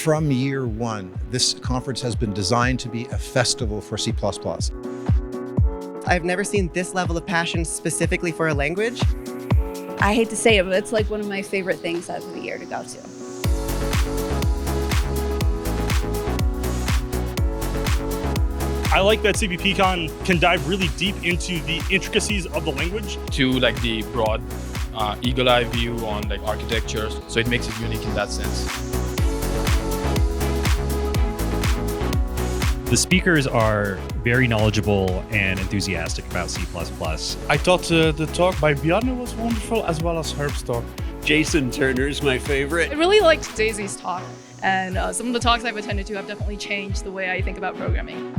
From year one, this conference has been designed to be a festival for C++. I've never seen this level of passion specifically for a language. I hate to say it, but it's like one of my favorite things out of the year to go to. I like that CppCon can dive really deep into the intricacies of the language. To like the broad eagle-eye view on like architecture, so it makes it unique in that sense. The speakers are very knowledgeable and enthusiastic about C++. I thought the talk by Bjarne was wonderful, as well as Herb's talk. Jason Turner's my favorite. I really liked Daisy's talk, and some of the talks I've attended to have definitely changed the way I think about programming.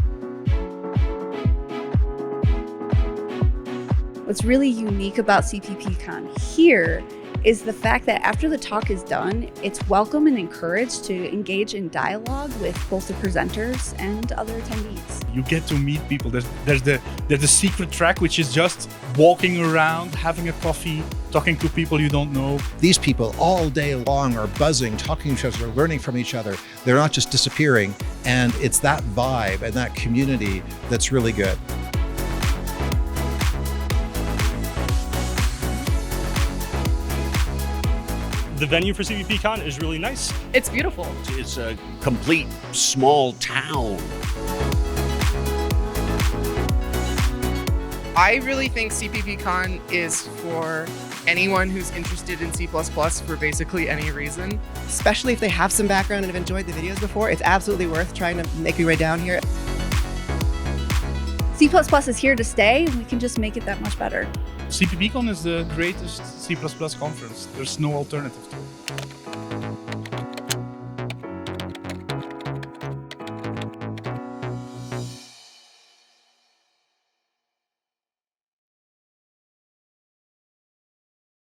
What's really unique about CppCon here is the fact that after the talk is done, it's welcome and encouraged to engage in dialogue with both the presenters and other attendees. You get to meet people. There's the secret track, which is just walking around, having a coffee, talking to people you don't know. These people all day long are buzzing, talking to each other, learning from each other. They're not just disappearing. And it's that vibe and that community that's really good. The venue for CppCon is really nice. It's beautiful. It's a complete small town. I really think CppCon is for anyone who's interested in C++ for basically any reason. Especially if they have some background and have enjoyed the videos before, it's absolutely worth trying to make your way down here. C++ is here to stay, and we can just make it that much better. CppCon is the greatest C++ conference. There's no alternative to it.